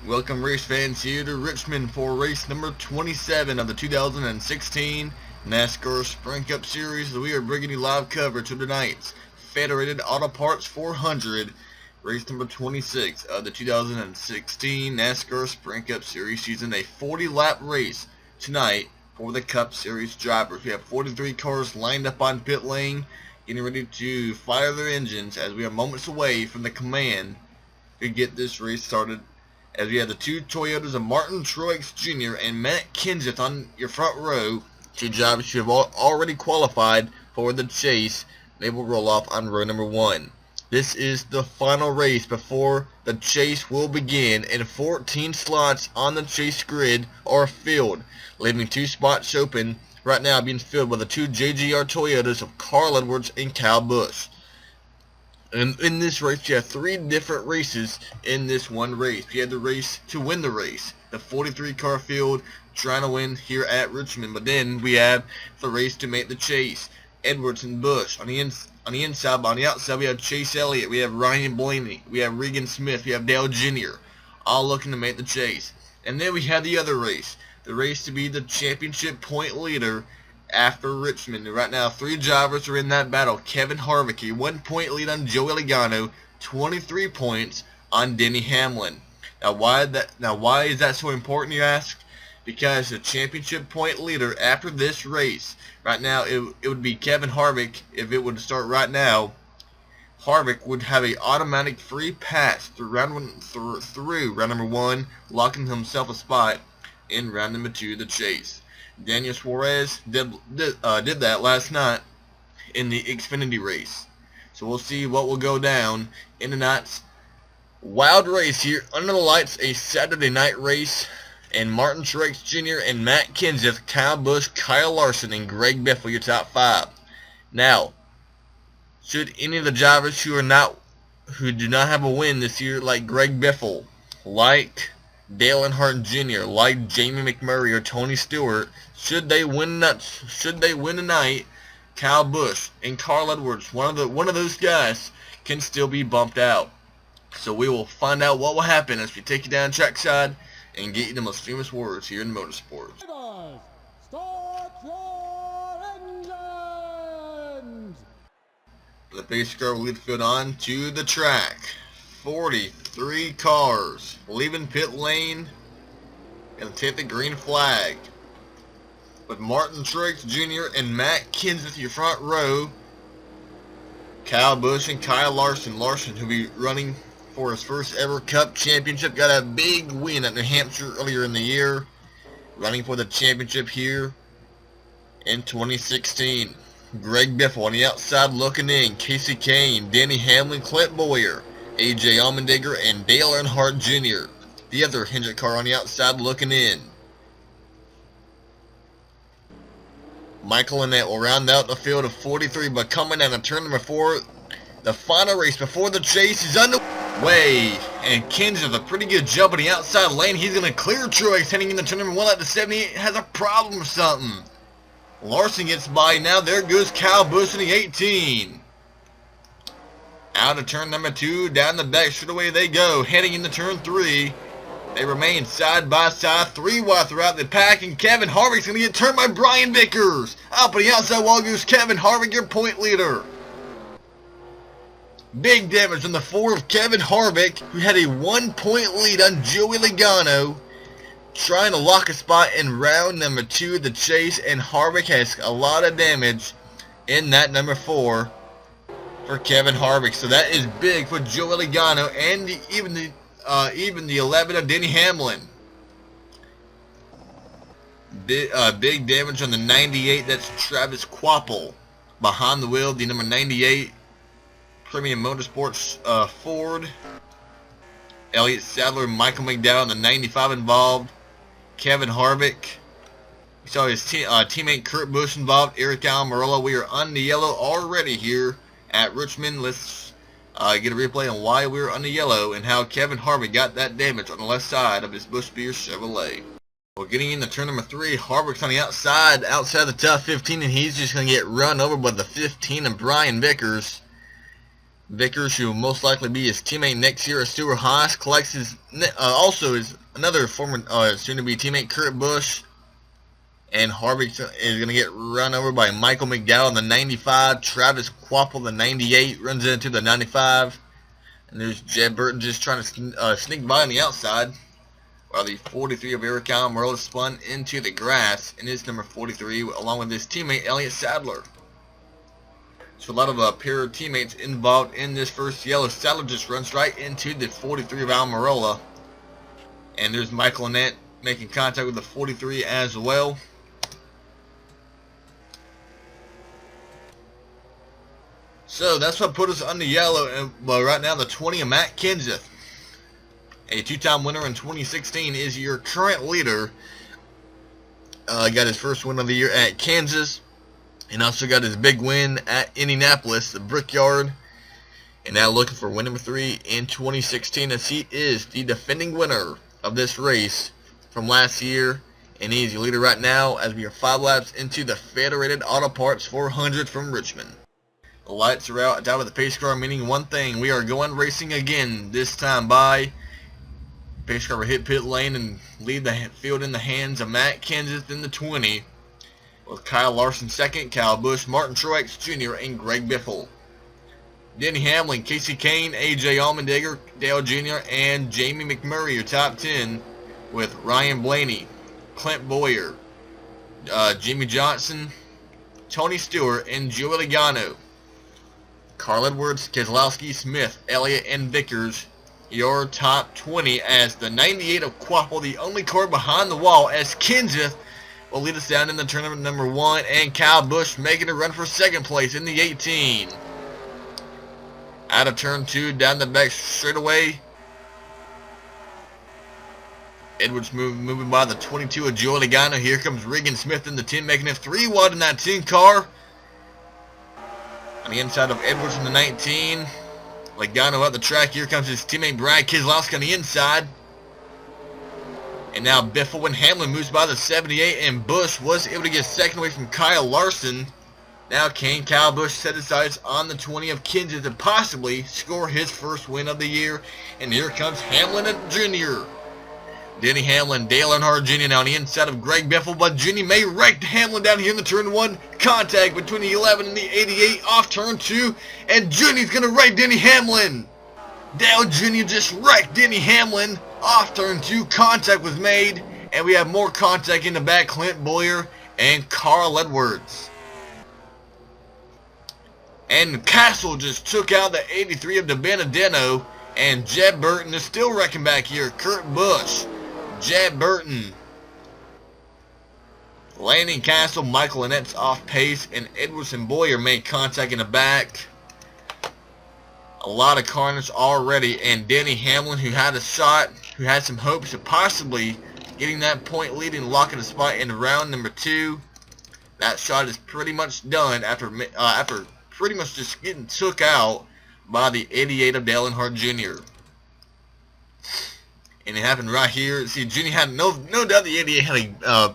Welcome race fans here to Richmond for race number 27 of the 2016 NASCAR Sprint Cup Series. We are bringing you live coverage of tonight's Federated Auto Parts 400, race number 26 of the 2016 NASCAR Sprint Cup Series season. A 40-lap race tonight for the Cup Series drivers. We have 43 cars lined up on pit lane, getting ready to fire their engines as we are moments away from the command to get this race started, as we have the two Toyotas of Martin Truex Jr. and Matt Kenseth on your front row. Two drivers who have already qualified for the chase. They will roll off on row number 1. This is the final race before the chase will begin, and 14 slots on the chase grid are filled, leaving 2 spots open right now, being filled by the two JGR Toyotas of Carl Edwards and Kyle Busch. And in this race, you have 3 different races in this one race. You had the race to win the race, the 43 car field trying to win here at Richmond. But then we have the race to make the chase. Edwards and Busch on the inside, but on the outside we have Chase Elliott, we have Ryan Blaney, we have Regan Smith, we have Dale Jr., all looking to make the chase. And then we have the other race, the race to be the championship point leader after Richmond. And right now 3 drivers are in that battle. Kevin Harvick, a 1-point lead on Joey Logano, 23 points on Denny Hamlin. Now why is that so important, you ask? Because the championship point leader after this race, right now it would be Kevin Harvick. If it would start right now, Harvick would have an automatic free pass through round number 1, locking himself a spot in round number 2 of the chase. Daniel Suarez did that last night in the Xfinity race. So we'll see what will go down in tonight's wild race here under the lights, a Saturday night race. And Martin Truex Jr. and Matt Kenseth, Kyle Busch, Kyle Larson, and Greg Biffle, your top 5. Now, should any of the drivers who do not have a win this year, like Greg Biffle, like Dale Earnhardt Jr., like Jamie McMurray or Tony Stewart, should they win tonight, Kyle Busch and Carl Edwards, one of those guys, can still be bumped out. So we will find out what will happen as we take you down trackside and get you the most famous words here in motorsports. Start your engines! The pace car will lead the field on to the track. 43 cars leaving pit lane and take the green flag, with Martin Truex Jr. and Matt Kenseth your front row. Kyle Busch and Kyle Larson. Larson, who'll be running for his first ever Cup championship, got a big win at New Hampshire earlier in the year, running for the championship here in 2016. Greg Biffle on the outside looking in. Casey Kane, Denny Hamlin, Clint Bowyer, AJ Allmendinger, and Dale Earnhardt Jr. The other Hendrick car on the outside looking in. Michael Annett will round out the field of 43, but coming down to turn number 4, the final race before the chase is underway. And Kenseth, a pretty good jump on the outside lane. He's going to clear Truex heading into turn number 1 at the 78. Has a problem or something. Larson gets by. Now there goes Kyle Busch in the 18. Out of turn number 2, down the back straightaway they go, heading into turn 3. They remain side by side, 3 wide throughout the pack, and Kevin Harvick's going to get turned by Brian Vickers. Up on the outside wall goes Kevin Harvick, your point leader. Big damage on the 4 of Kevin Harvick, who had a 1-point lead on Joey Logano, trying to lock a spot in round number 2 of the chase, and Harvick has a lot of damage in that number 4 for Kevin Harvick. So that is big for Joey Logano and even the 11 of Denny Hamlin. Big damage on the 98. That's Travis Quapple behind the wheel, the number 98 Premium Motorsports Ford. Elliott Sadler, Michael McDowell, the 95 involved. Kevin Harvick. We saw his teammate Kurt Busch involved. Eric Almirola. We are on the yellow already here at Richmond. Let's get a replay on why we were on the yellow and how Kevin Harvick got that damage on the left side of his Busch Beer Chevrolet. We're getting into turn number 3. Harvick's on the outside the top 15, and he's just going to get run over by the 15 of Brian Vickers. Vickers, who will most likely be his teammate next year, as Stuart Haas collects his also is another former soon-to-be teammate Kurt Busch. And Harvick is going to get run over by Michael McDowell, the 95. Travis Quapple, the 98, runs into the 95. And there's Jed Burton just trying to sneak by on the outside, while the 43 of Eric Almirola spun into the grass in his number 43, along with his teammate Elliott Sadler. So a lot of pair of teammates involved in this first yellow. Sadler just runs right into the 43 of Almirola. And there's Michael Annett making contact with the 43 as well. So that's what put us on the yellow, and well, right now the 20 of Matt Kenseth, a two-time winner in 2016, is your current leader. Got his first win of the year at Kansas, and also got his big win at Indianapolis, the Brickyard, and now looking for win number 3 in 2016, as he is the defending winner of this race from last year, and he's your leader right now as we are 5 laps into the Federated Auto Parts 400 from Richmond. The lights are out of the pace car, meaning one thing: we are going racing again, this time by. Pace car will hit pit lane and leave the field in the hands of Matt Kenseth in the 20, with Kyle Larson second, Kyle Busch, Martin Truex Jr., and Greg Biffle. Denny Hamlin, Casey Kane, AJ Allmendinger, Dale Jr., and Jamie McMurray, your top 10, with Ryan Blaney, Clint Bowyer, Jimmy Johnson, Tony Stewart, and Joey Logano. Carl Edwards, Keselowski, Smith, Elliott, and Vickers, your top 20, as the 98 of Quapple, the only car behind the wall, as Kenseth will lead us down in the tournament number 1, and Kyle Busch making a run for second place in the 18. Out of turn 2, down the back straightaway. Edwards moving by the 22 of Joey Logano. Here comes Regan Smith in the 10, making it 3 wide in that 10 car. On the inside of Edwards in the 19. Logano up the track. Here comes his teammate Brad Keselowski on the inside. And now Biffle and Hamlin moves by the 78, and Busch was able to get second away from Kyle Larson. Now can Kyle Busch set his sights on the 20 of Kenseth and possibly score his first win of the year? And here comes Hamlin Jr. Denny Hamlin, Dale Earnhardt Jr. now on the inside of Greg Biffle, but Jr. may wreck Hamlin down here in the turn 1. Contact between the 11 and the 88 off turn 2, and Jr.'s going to wreck Denny Hamlin. Dale Jr. just wrecked Denny Hamlin off turn 2. Contact was made, and we have more contact in the back. Clint Bowyer and Carl Edwards. And Castle just took out the 83 of De Benedetto, and Jed Burton is still wrecking back here. Kurt Busch, Jed Burton, Landon Castle, Michael Annett's off pace, and Edwards and Bowyer made contact in the back. A lot of carnage already, and Denny Hamlin, who had a shot, who had some hopes of possibly getting that point lead and locking the spot in round number 2. That shot is pretty much done after pretty much just getting took out by the 88 of Dale Earnhardt Jr. And it happened right here. See, Jr. had no doubt the 88 had a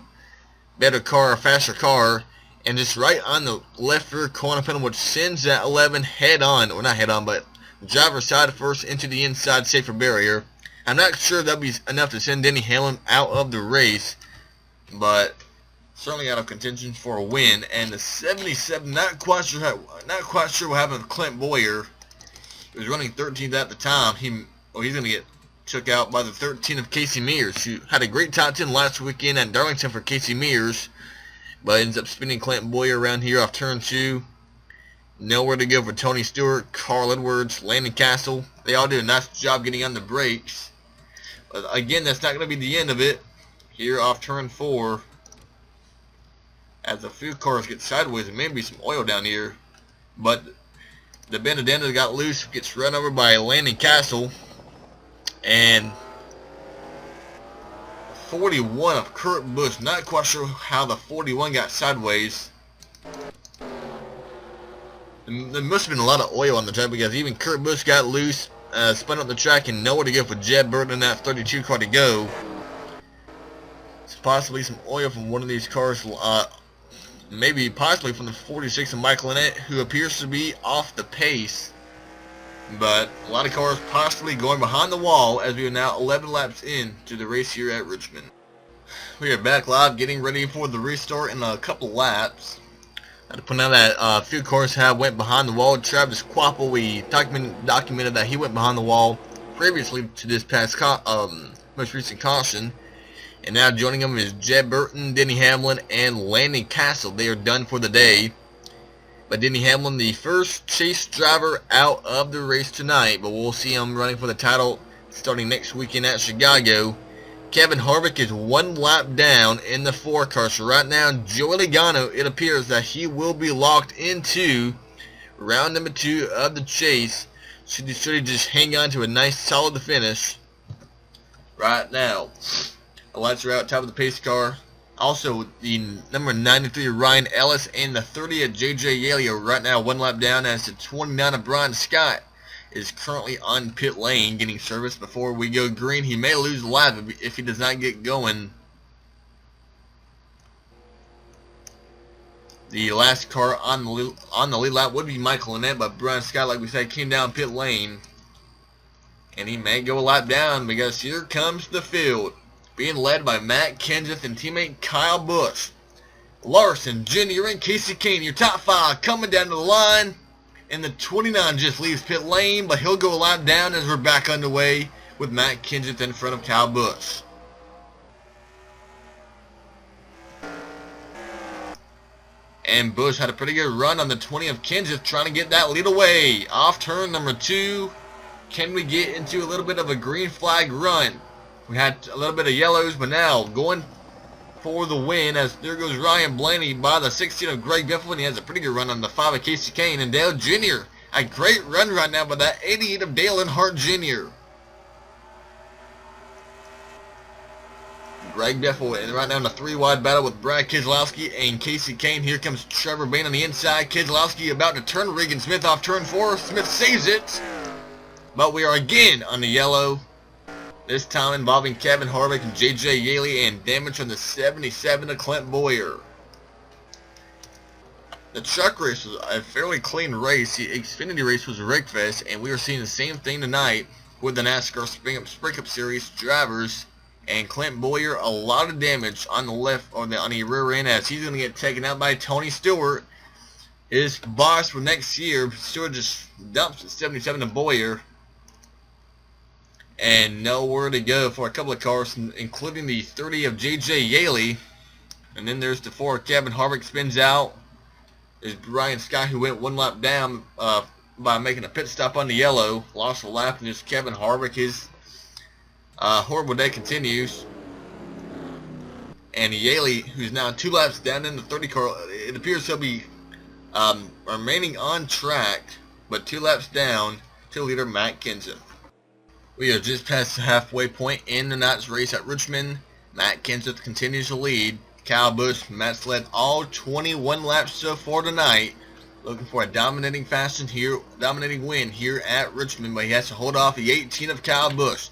better car, a faster car, and just right on the left rear corner panel, which sends that 11 head on, or not head on, but driver's side first into the inside safer barrier. I'm not sure that'll be enough to send Denny Hamlin out of the race, but certainly out of contention for a win. And the 77, not quite sure what happened with Clint Bowyer. He was running 13th at the time. He's going to get took out by the 13 of Casey Mears, who had a great top 10 last weekend at Darlington for Casey Mears, but ends up spinning Clint Bowyer around here off turn 2. Nowhere to go for Tony Stewart, Carl Edwards, Landon Castle. They all did a nice job getting on the brakes. But again, that's not going to be the end of it. Here off turn 4, as a few cars get sideways, and maybe some oil down here, but the Benedetto got loose, gets run over by Landon Castle, and 41 of Kurt Busch. Not quite sure how the 41 got sideways. There must have been a lot of oil on the track, because even Kurt Busch got loose, spun up the track, and nowhere to go for Jed Burton in that 32 car to go. It's possibly some oil from one of these cars, maybe possibly from the 46 of Michael Annett, who appears to be off the pace. but a lot of cars possibly going behind the wall as we are now 11 laps in to the race here at Richmond. We are back live getting ready for the restart in a couple laps. I had to point out that a few cars have went behind the wall. Travis Quapple, we documented that he went behind the wall previously to this past most recent caution. And now joining him is Jed Burton, Denny Hamlin, and Landon Castle. They are done for the day. But Denny Hamlin, the first chase driver out of the race tonight, but we'll see him running for the title starting next weekend at Chicago. Kevin Harvick is 1 lap down in the 4 car. So right now, Joey Logano, it appears that he will be locked into round number 2 of the chase. Should he just hang on to a nice solid finish right now. The lights are out top of the pace car. Also, the number 93 Ryan Ellis and the 30 of JJ Yeley are right now 1 lap down, as the 29 of Brian Scott is currently on pit lane getting service before we go green. He may lose the lap if he does not get going. The last car on the lead lap would be Michael Annett, but Brian Scott, like we said, came down pit lane. And he may go a lap down because here comes the field, being led by Matt Kenseth and teammate Kyle Busch. Larson, Jr., and Casey Kane, your top 5 coming down to the line. And the 29 just leaves pit lane, but he'll go a lap down as we're back underway with Matt Kenseth in front of Kyle Busch. And Busch had a pretty good run on the 20 of Kenseth, trying to get that lead away. Off turn number 2. Can we get into a little bit of a green flag run? We had a little bit of yellows, but now going for the win, as there goes Ryan Blaney by the 16 of Greg Biffle, and he has a pretty good run on the 5 of Casey Kane. And Dale Jr., a great run right now by that 88 of Dale Earnhardt Jr. Greg Biffle, and right now in a 3-wide battle with Brad Keselowski and Casey Kane. Here comes Trevor Bayne on the inside. Keselowski about to turn Regan Smith off turn 4. Smith saves it, but we are again on the yellow. This time involving Kevin Harvick and JJ Yeley, and damage on the 77 of Clint Bowyer. The truck race was a fairly clean race. The Xfinity race was a wreckfest, and we are seeing the same thing tonight with the NASCAR Spring Up Series drivers. And Clint Bowyer, a lot of damage on the left, on the rear end, as he's going to get taken out by Tony Stewart, his boss for next year. Stewart just dumps the 77 to Bowyer. And nowhere to go for a couple of cars, including the 30 of JJ Yeley. And then there's the 4 Kevin Harvick spins out. There's Brian Scott, who went 1 lap down by making a pit stop on the yellow. Lost a lap, and there's Kevin Harvick. His horrible day continues. And Yeley, who's now 2 laps down in the 30 car, it appears he'll be remaining on track, but 2 laps down to leader Matt Kenseth. We are just past the halfway point in the night's race at Richmond. Matt Kenseth continues to lead. Kyle Busch, Matt's led all 21 laps so far tonight. Looking for a dominating win here at Richmond, but he has to hold off the 18 of Kyle Busch.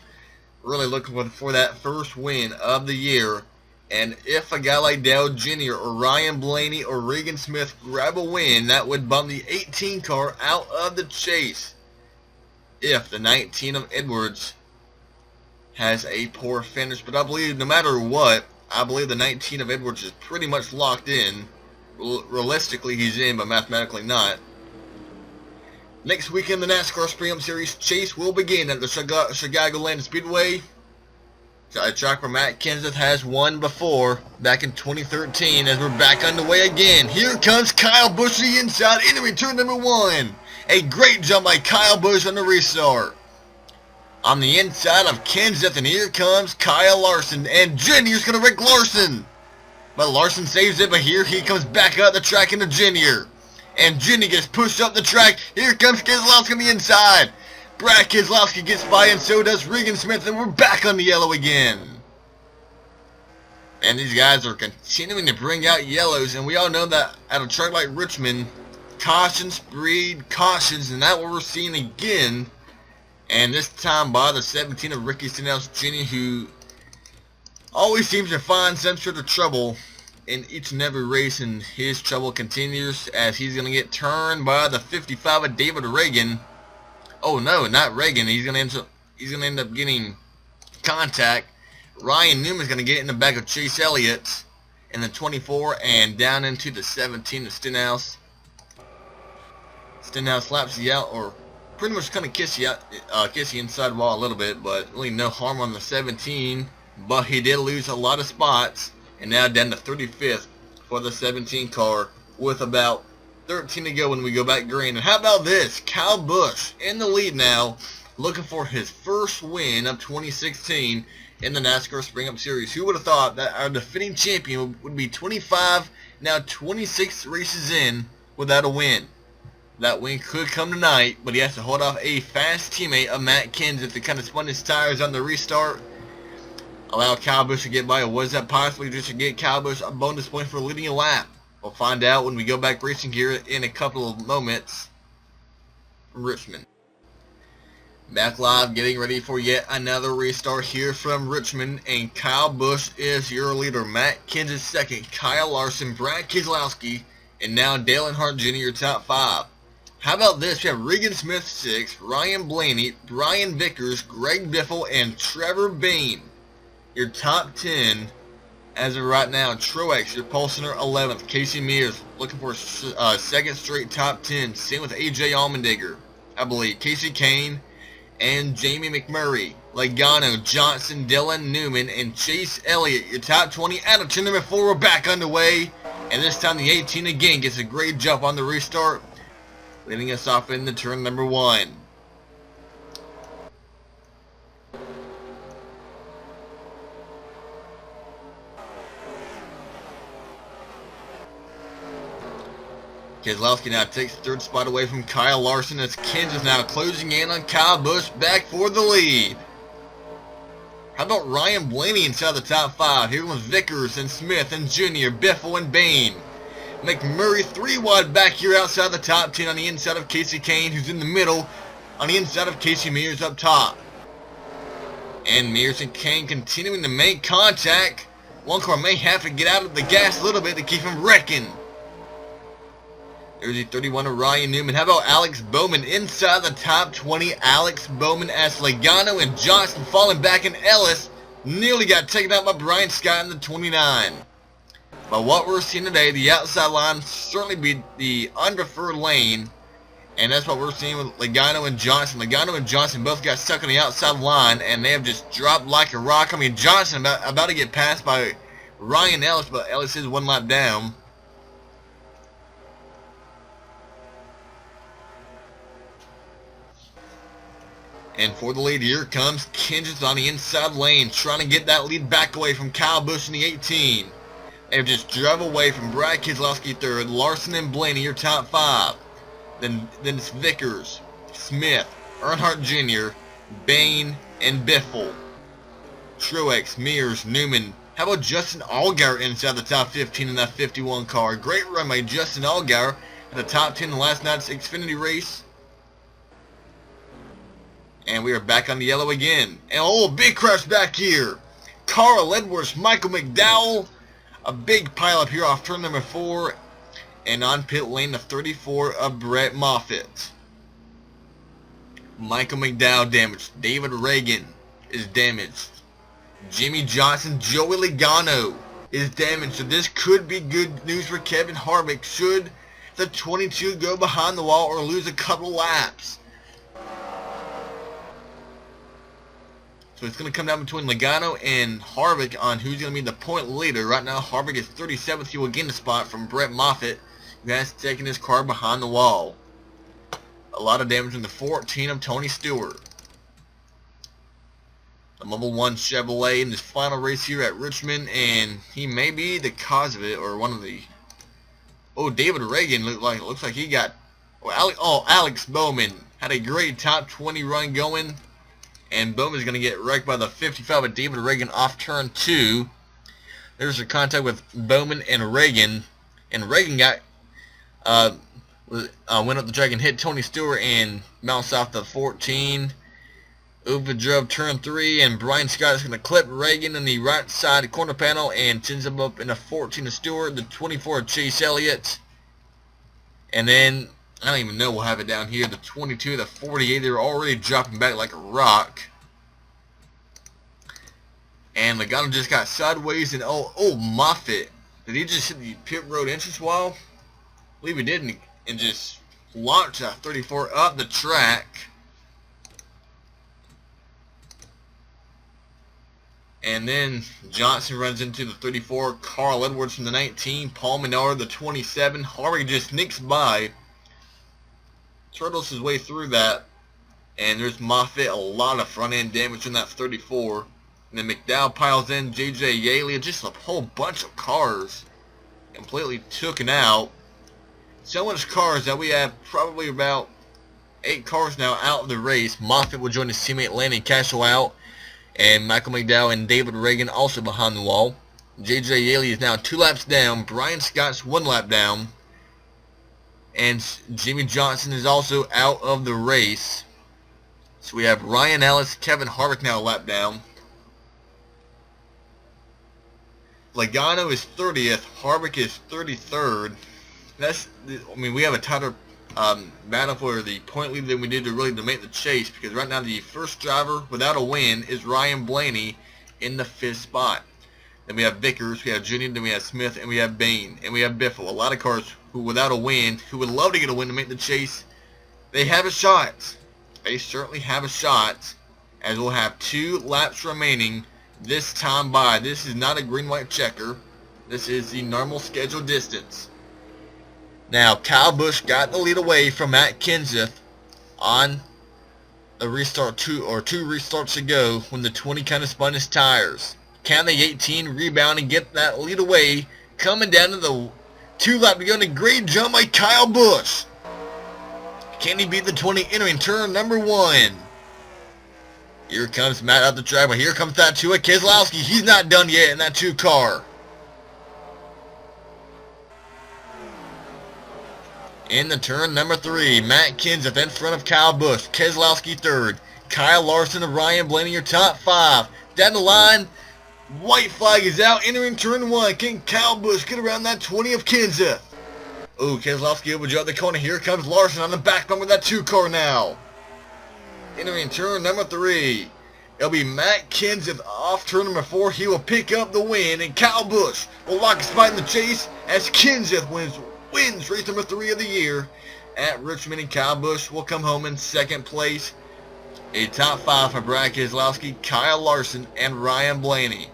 Really looking for that first win of the year. And if a guy like Dale Jr. or Ryan Blaney or Regan Smith grab a win, that would bump the 18 car out of the chase. If the 19 of Edwards has a poor finish. But I believe no matter what, I believe the 19 of Edwards is pretty much locked in. Realistically, he's in, but mathematically not. Next weekend, the NASCAR Spring Up Series chase will begin at the Chicagoland Speedway. A track where Matt Kenseth has won before, back in 2013, as we're back underway again. Here comes Kyle Busch the inside, entering turn number 1. A great jump by Kyle Busch on the restart. On the inside of Kenseth, and here comes Kyle Larson, and Jr.'s going to wreck Larson. But Larson saves it, but here he comes back up the track into Jr. And Jr. gets pushed up the track. Here comes Keselowski on the inside. Brad Keselowski gets by, and so does Regan Smith, and we're back on the yellow again. And these guys are continuing to bring out yellows, and we all know that at a track like Richmond, cautions breed cautions, and that's what we're seeing again. And this time by the 17 of Ricky Stenhouse Jr., who always seems to find some sort of trouble in each and every race, and his trouble continues as he's going to get turned by the 55 of David Reagan. Oh no, not Reagan. He's gonna end up getting contact. Ryan Newman's gonna get in the back of Chase Elliott in the 24 and down into the 17 of Stenhouse. Stenhouse slaps you out, or pretty much kind of kiss you inside wall a little bit, but really no harm on the 17. But he did lose a lot of spots, and now down to 35th for the 17 car with about 13 to go when we go back green. And how about this? Kyle Busch in the lead now, looking for his first win of 2016 in the NASCAR Spring Up Series. Who would have thought that our defending champion would be 25, now 26 races in without a win? That win could come tonight, but he has to hold off a fast teammate of Matt Kenseth that kind of spun his tires on the restart. Allow Kyle Busch to get by, or was that possibly just to get Kyle Busch a bonus point for leading a lap? We'll find out when we go back racing here in a couple of moments from Richmond. Back live, getting ready for yet another restart here from Richmond, and Kyle Busch is your leader. Matt Kenseth second, Kyle Larson, Brad Keselowski, and now Dale Earnhardt Jr. your top 5. How about this? We have Regan Smith 6, Ryan Blaney, Brian Vickers, Greg Biffle, and Trevor Bayne your top 10 as of right now. Truex, your pole center 11th. Casey Mears looking for a second straight top 10. Same with AJ Allmendinger, I believe. Casey Kane and Jamie McMurray. Logano, Johnson, Dylan Newman, and Chase Elliott your top 20 out of turn number 4. We're back underway, and this time the 18 again gets a great jump on the restart, leading us off into turn number 1. Keselowski now takes the 3rd spot away from Kyle Larson as Kenseth now closing in on Kyle Busch back for the lead. How about Ryan Blaney inside the top 5? Here comes Vickers and Smith and Jr., Biffle and Bayne. McMurray 3 wide back here outside the top 10 on the inside of Casey Kane, who's in the middle on the inside of Casey Mears up top. And Mears and Kane continuing to make contact. One car may have to get out of the gas a little bit to keep him wrecking. There's the 31 of Ryan Newman. How about Alex Bowman inside the top 20? Alex Bowman as Logano and Johnson falling back, and Ellis nearly got taken out by Brian Scott in the 29. But what we're seeing today, the outside line certainly be the unpreferred lane, and that's what we're seeing with Logano and Johnson. Logano and Johnson both got stuck on the outside line, and they have just dropped like a rock. I mean, Johnson about to get passed by Ryan Ellis, but Ellis is 1 lap down. And for the lead, here comes Kenseth on the inside lane, trying to get that lead back away from Kyle Busch in the 18. They've just drove away from Brad Keselowski 3rd, Larson and Blaney your top 5. Then it's Vickers, Smith, Earnhardt Jr., Bayne, and Biffle. Truex, Mears, Newman. How about Justin Allgaier inside the top 15 in that 51 car? Great run by Justin Allgaier at the top 10 in last night's Xfinity race. And we are back on the yellow again. And oh, big crash back here. Carl Edwards, Michael McDowell. A big pile up here off turn number 4. And on pit lane, the 34 of Brett Moffitt. Michael McDowell damaged. David Reagan is damaged. Jimmy Johnson, Joey Logano is damaged. So this could be good news for Kevin Harvick should the 22 go behind the wall or lose a couple laps. So it's going to come down between Logano and Harvick on who's going to be the point leader. Right now, Harvick is 37th. He will gain a spot from Brett Moffitt, who has taken his car behind the wall. A lot of damage in the 14 of Tony Stewart. The Level 1 Chevrolet in this final race here at Richmond, and he may be the cause of it, or one of the... Oh, David Reagan looks like he got... Alex Bowman had a great top 20 run going. And Bowman's going to get wrecked by the 55 of David Reagan off turn 2. There's a contact with Bowman and Reagan. And Reagan got went up the track and hit Tony Stewart and bounced off the 14. Uva drove turn 3, and Brian Scott is going to clip Reagan in the right side corner panel and sends him up in the 14 of Stewart, the 24 of Chase Elliott. And then I don't even know, we'll have it down here. The 22, the 48, they're already dropping back like a rock. And Logano just got sideways, and oh, Moffitt. Did he just hit the pit road entrance wall? I believe he didn't, and just launched that 34 up the track. And then Johnson runs into the 34, Carl Edwards from the 19, Paul Menard the 27. Harvick just nicks by, turtles his way through that, and there's Moffitt, a lot of front end damage in that 34. And then McDowell piles in, JJ Yaley, just a whole bunch of cars completely taken out. So much cars that we have probably about 8 cars now out of the race. Moffitt will join his teammate Landon Cashel out, and Michael McDowell and David Reagan also behind the wall. JJ Yaley is now 2 laps down. Brian Scott's 1 lap down. And Jimmy Johnson is also out of the race. So we have Ryan Ellis, Kevin Harvick now a lap down. Logano is 30th. Harvick is 33rd. We have a tighter battle for the point lead than we did to make the chase, because right now the first driver without a win is Ryan Blaney in the 5th spot. Then we have Vickers, we have Junior, then we have Smith, and we have Bain, and we have Biffle. A lot of cars who without a win, who would love to get a win to make the chase. They have a shot. They certainly have a shot, as we'll have 2 laps remaining this time by. This is not a green-white checker. This is the normal scheduled distance. Now, Kyle Busch got the lead away from Matt Kenseth on a restart, two restarts ago, when the 20 kind of spun his tires. Can the 18 rebound and get that lead away, coming down to the 2 lap to go, and a great jump by Kyle Busch. Can he beat the 20 entering turn number 1? Here comes Matt out the track, but here comes that 2 at Keselowski. He's not done yet in that 2 car. In the turn number 3, Matt Kenseth in front of Kyle Busch. Keselowski 3rd. Kyle Larson and Ryan Blaney your top 5. Down the line, white flag is out, entering turn 1. Can Kyle Busch get around that 20 of Kenseth? Oh, Keselowski overjump the corner. Here comes Larson on the back bumper of that 2 car now. Entering turn number 3. It'll be Matt Kenseth off turn number 4. He will pick up the win, and Kyle Busch will lock his spot in the chase as Kenseth wins race number 3 of the year at Richmond, and Kyle Busch will come home in 2nd place. A top 5 for Brad Keselowski, Kyle Larson, and Ryan Blaney.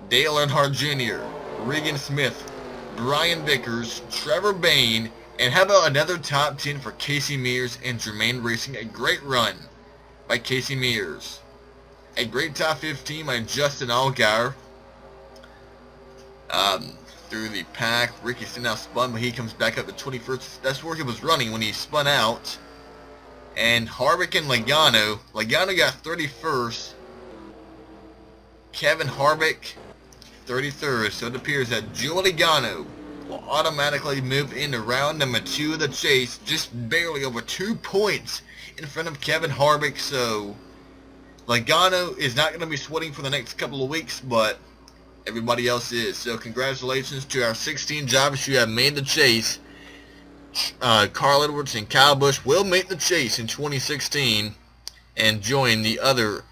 Dale Earnhardt Jr., Regan Smith, Brian Vickers, Trevor Bayne, and how about another top 10 for Casey Mears and Germain Racing? A great run by Casey Mears. A great top 15 by Justin Allgaier. Through the pack, Ricky Stenhouse spun, but he comes back up to 21st. That's where he was running when he spun out. And Harvick and Logano. Logano got 31st. Kevin Harvick, 33rd. So it appears that Joe Logano will automatically move into round number 2 of the chase, just barely over 2 points in front of Kevin Harvick. So Logano is not going to be sweating for the next couple of weeks, but everybody else is. So congratulations to our 16 drivers who have made the chase. Carl Edwards and Kyle Busch will make the chase in 2016 and join the other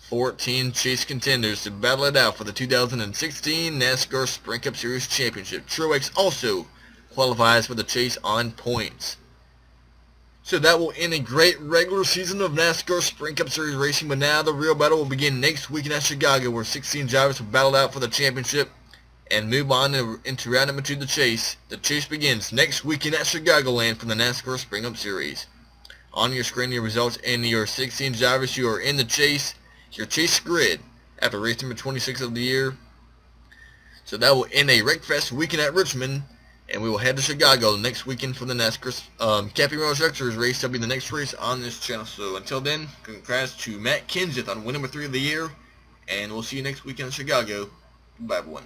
14 chase contenders to battle it out for the 2016 NASCAR Sprint Cup Series Championship. Truex also qualifies for the chase on points. So that will end a great regular season of NASCAR Sprint Cup Series racing, but now the real battle will begin next weekend at Chicago, where 16 drivers will battle out for the championship and move on into round number 2 of the chase. The chase begins next weekend at Chicagoland for the NASCAR Sprint Cup Series. On your screen, your results and your 16 drivers who are in the chase, your chase grid after race number 26 of the year. So that will end a Wreckfest weekend at Richmond, and we will head to Chicago next weekend for the NASCAR Cappy Royal Truck Series race. That'll be the next race on this channel. So until then, congrats to Matt Kenseth on win number 3 of the year, and we'll see you next weekend in Chicago. Goodbye, everyone.